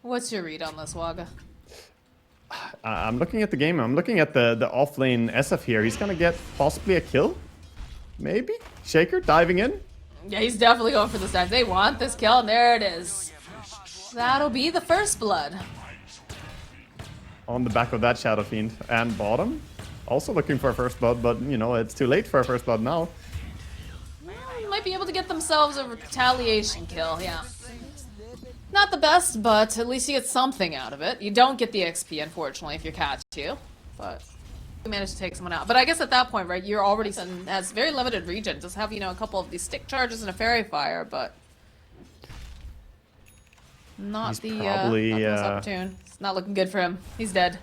What's your read on this, Waga? I'm looking at the game. I'm looking at the off-lane SF here. He's gonna get possibly a kill. Maybe? Shaker diving in. Yeah, he's definitely going for this dive. They want this kill, and there it is. That'll be the first blood. On the back of that Shadow Fiend. And bottom. Also looking for a first blood, but, you know, it's too late for a first blood now. Might be able to get themselves a retaliation kill, yeah. Not the best, but at least you get something out of it. You don't get the XP, unfortunately, if you catch you. But you managed to take someone out. But I guess at that point, right, you're already has very limited regen. Just have, you know, a couple of these stick charges and a fairy fire, but not He's the probably, not the most opportune. It's not looking good for him. He's dead.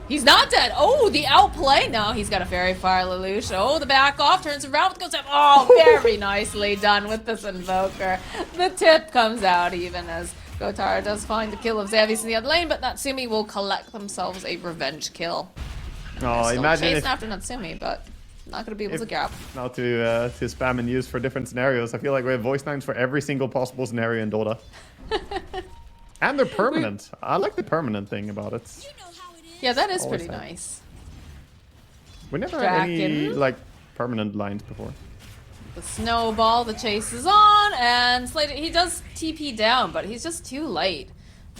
He's not dead. Oh, the outplay. No, he's got a fairy fire, Lelouch. Oh, the back off turns around, goes up. Oh, very nicely done with this invoker. The tip comes out even as Gotara does find the kill of Xavius in the other lane, but Natsumi will collect themselves a revenge kill. Oh, Still imagine chasing if after Natsumi, but not going to be able to grab. now to spam and use for different scenarios. I feel like we have voice lines for every single possible scenario in Dota. And they're permanent. I like the permanent thing about it. Yeah, that is Always pretty have. nice. We never had any Draken. like permanent lines before. The snowball, the chase is on, and Slater, he does TP down, but he's just too late.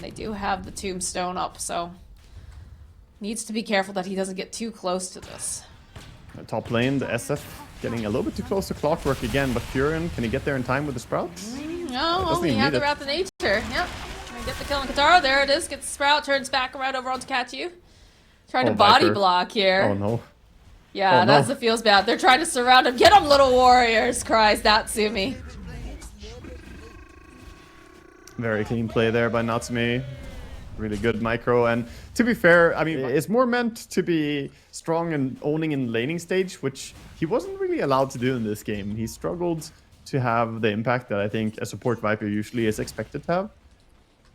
They do have the tombstone up, so needs to be careful that he doesn't get too close to this. Top lane, the SF getting a little bit too close to Clockwork again, but Furion, can he get there in time with the Sprout? No, he had the Wrath of Nature. Yep. Get the kill on Katara. There it is. Gets the Sprout, turns back around over onto Katyu. Trying to body Viper. block here. Oh no. Yeah, Oh, that's no. what feels bad. They're trying to surround him. Get him, little warriors, cries Natsumi. Very clean play there by Natsumi. Really good micro. And to be fair, I mean, it's more meant to be strong and owning in laning stage, which he wasn't really allowed to do in this game. He struggled to have the impact that I think a support Viper usually is expected to have.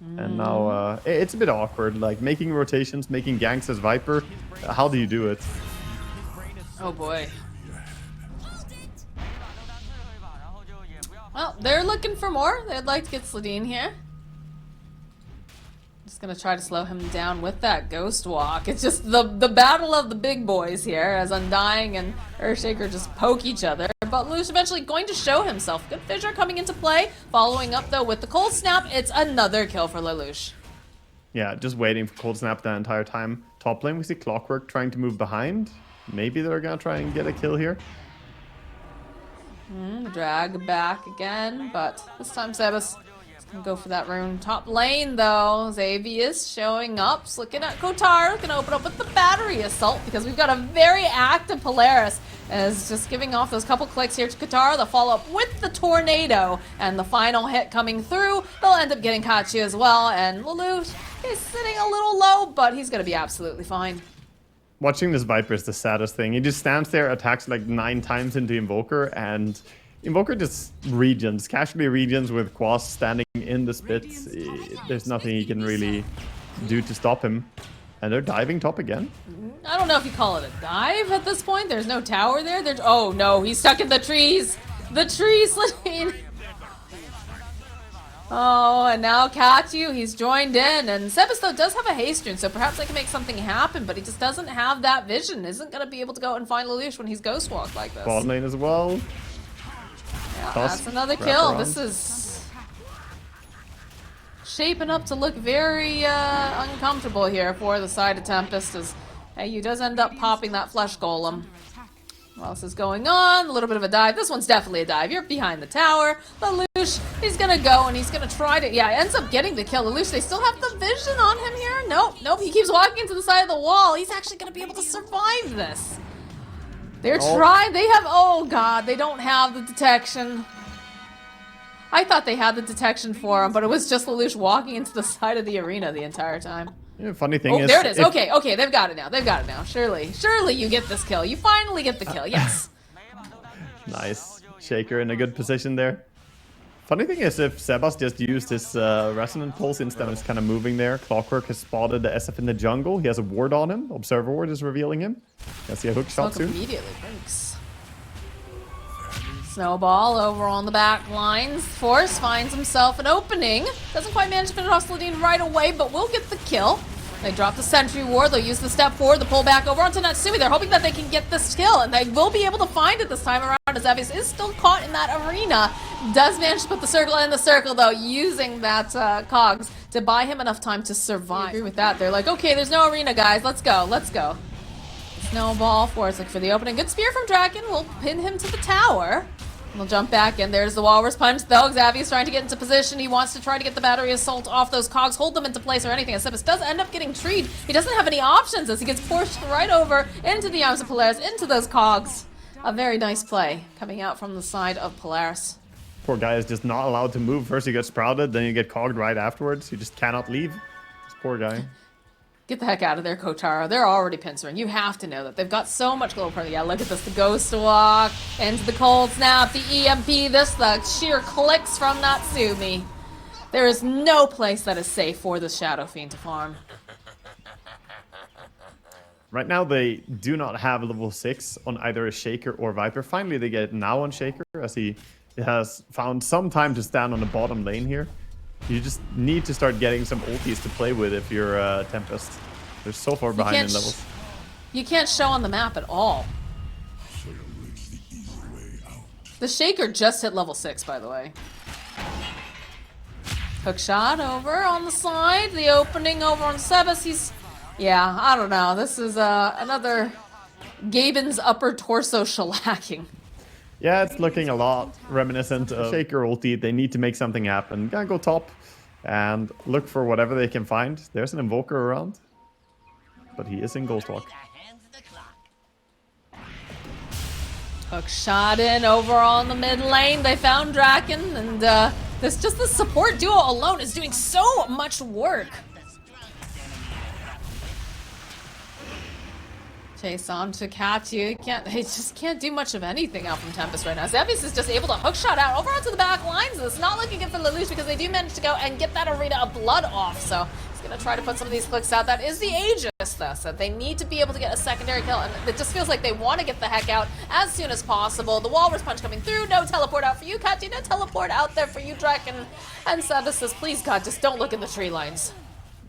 And now it's a bit awkward, like making rotations, making ganks as Viper. How do you do it? Oh boy. Well, they're looking for more. They'd like to get Sladine here. Just gonna try to slow him down with that Ghost Walk. It's just the battle of the big boys here as Undying and Earthshaker just poke each other. But Lelouch eventually going to show himself. Good Fissure coming into play. Following up though with the Cold Snap. It's another kill for Lelouch. Yeah, just waiting for Cold Snap the entire time. Top lane, we see Clockwork trying to move behind. Maybe they're gonna try and get a kill here. Drag back again, but this time Sebas is gonna go for that rune. Top lane though, Xavius showing up, looking at Kotar, gonna open up with the battery assault because we've got a very active Polaris. Is just giving off those couple clicks here to Qatar. They'll follow up with the tornado, and the final hit coming through. They'll end up getting Kachi as well, and Lelouch is sitting a little low, but he's gonna be absolutely fine. Watching this Viper is the saddest thing. He just stands there, attacks like 9 times into Invoker, and Invoker just regens, casually regens with Quas standing in the spits. There's nothing he can really do to stop him. And they're diving top again. I don't know if you call it a dive at this point. There's no tower there. Oh no, he's stuck in the trees. The trees, Sladine. Oh, and now Katyu, he's joined in. And Sebas, though, does have a haste rune, so perhaps they can make something happen, but he just doesn't have that vision. Isn't going to be able to go and find Lelouch when he's Ghost Walked like this. Bot lane as well. Yeah, Toss, that's another wrap kill. around. This is shaping up to look very uncomfortable here for the side of Tempest as Ayu does end up popping that flesh golem. What else is going on? A little bit of a dive. This one's definitely a dive. You're behind the tower. Lelouch, he's gonna go and he's gonna try to, yeah, ends up getting the kill. Lelouch, they still have the vision on him here. Nope, he keeps walking into the side of the wall. He's actually gonna be able to survive this. They're trying, oh god, they don't have the detection. I thought they had the detection for him, but it was just Lelouch walking into the side of the arena the entire time. Yeah, funny thing is... there it is. Okay, they've got it now. Surely you get this kill. You finally get the kill, yes. Nice. Shaker in a good position there. Funny thing is, if Sebas just used his Resonant Pulse instead of just kind of moving there, Clockwork has spotted the SF in the jungle. He has a ward on him. Observer ward is revealing him. Can see a hook shot soon. Immediately breaks. Snowball over on the back lines. Force finds himself an opening. Doesn't quite manage to finish off Sladine right away, but will get the kill. They drop the sentry ward. They'll use the step forward, the pull back over onto Natsumi. They're hoping that they can get this kill, and they will be able to find it this time around as Avius is still caught in that arena. Does manage to put the circle in the circle, though, using that cogs to buy him enough time to survive. I agree with that. They're like, okay, there's no arena, guys. Let's go. Let's go. Snowball, Force looking for the opening. Good spear from Draken. We'll pin him to the tower. We'll jump back in. There's the Walrus Punch, though. Xavius trying to get into position. He wants to try to get the Battery Assault off those cogs, hold them into place or anything. As Tempest does end up getting treed. He doesn't have any options as he gets pushed right over into the arms of Polaris, into those cogs. A very nice play coming out from the side of Polaris. Poor guy is just not allowed to move. First you get sprouted, then you get cogged right afterwards. You just cannot leave. This poor guy. Get the heck out of there, Kotaro. They're already pincering. You have to know that. They've got so much global pressure. Yeah, look at this. The Ghost Walk into the Cold Snap, the EMP, the sheer clicks from Natsumi. There is no place that is safe for the Shadow Fiend to farm. Right now they do not have level 6 on either a Shaker or Viper. Finally they get it now on Shaker as he has found some time to stand on the bottom lane here. You just need to start getting some ultis to play with if you're Tempest. They're so far behind in levels. You can't show on the map at all. The Shaker just hit level 6, by the way. Hook shot over on the side. The opening over on Sebas. He's... Yeah, I don't know. This is another Gaben's upper torso shellacking. Yeah, it's looking a lot reminiscent of Shaker ulti. They need to make something happen. Gotta go top and look for whatever they can find. There's an Invoker around, but he is in Ghostwalk. Hook shot in over on the mid lane. They found Draken, and the support duo alone is doing so much work. Chase on to Katyu. He just can't do much of anything out from Tempest right now. Xavius is just able to hook shot out over onto the back lines. It's not looking good for Lelouch because they do manage to go and get that arena of blood off. So he's going to try to put some of these clicks out. That is the Aegis, though. So they need to be able to get a secondary kill. And it just feels like they want to get the heck out as soon as possible. The Walrus Punch coming through. No teleport out for you, Katyu. No teleport out there for you, Draken. And Sebas says, please, God, just don't look in the tree lines.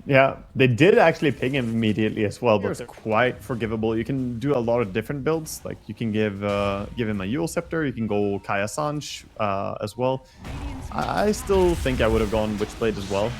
Yeah, they did actually ping him immediately as well, but they're quite forgivable. You can do a lot of different builds. Like you can give him a Yule Scepter, you can go Kaya Sanj as well. I still think I would have gone Witchblade as well,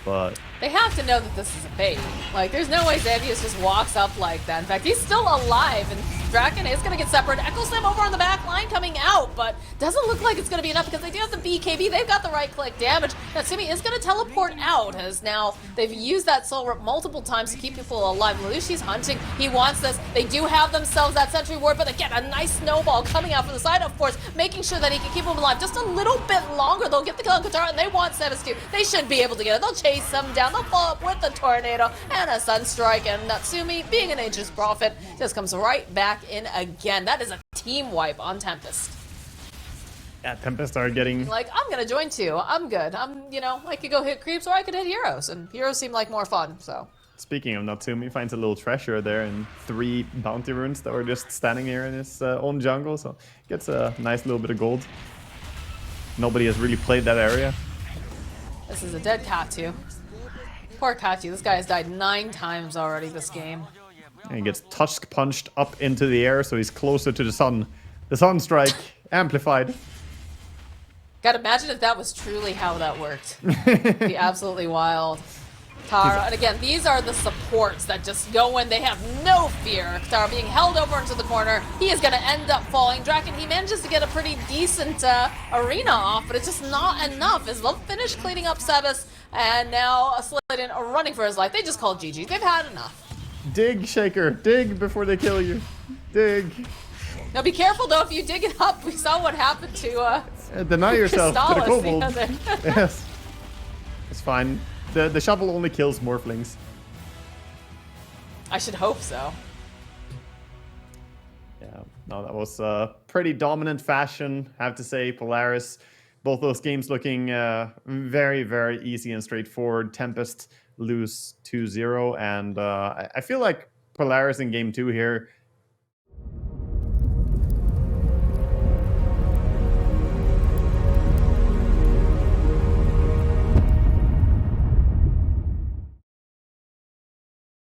but they have to know that this is a bait. Like, there's no way Xavius just walks up like that. In fact, he's still alive, and Draken is going to get separated. Echo Slam over on the back line coming out, but doesn't look like it's going to be enough because they do have the BKB. They've got the right-click damage. Natsumi is going to teleport out, as now they've used that Soul Rip multiple times to keep people alive. Lelouch's hunting. He wants this. They do have themselves that Sentry Ward, but again, a nice snowball coming out from the side, of course, making sure that he can keep them alive just a little bit longer. They'll get the kill on Katara, and they want Sebas too. They should be able to get it. They'll chase them down. They'll follow up with the Tornado and a Sunstrike, and Natsumi, being an Aegis Prophet, just comes right back in again. That is a team wipe on Tempest. Yeah, Tempest are getting... Like, I'm gonna join too. I'm good. I could go hit creeps or I could hit heroes, and heroes seem like more fun, so. Speaking of Natsumi, finds a little treasure there in 3 bounty runes that were just standing here in his own jungle, so gets a nice little bit of gold. Nobody has really played that area. This is a dead Katyu. Poor Katyu. This guy has died 9 times already this game. And he gets tusk punched up into the air, so he's closer to the sun. The Sunstrike amplified. God, imagine if that was truly how that worked. It'd be absolutely wild. Tara, and again, these are the supports that just go in. They have no fear. Tara being held over into the corner. He is going to end up falling. Draken, he manages to get a pretty decent arena off, but it's just not enough. As they'll finish cleaning up Sebas, and now Slayden running for his life. They just called GG. They've had enough. Dig, Shaker. Dig before they kill you. Dig. Now be careful, though, if you dig it up. We saw what happened to deny yourself to the kobold. Yes. It's fine. The shovel only kills morphlings. I should hope so. Yeah, no, that was pretty dominant fashion, I have to say. Polaris, both those games looking very, very easy and straightforward. Tempest lose 2-0, and I feel like Polaris in game 2 here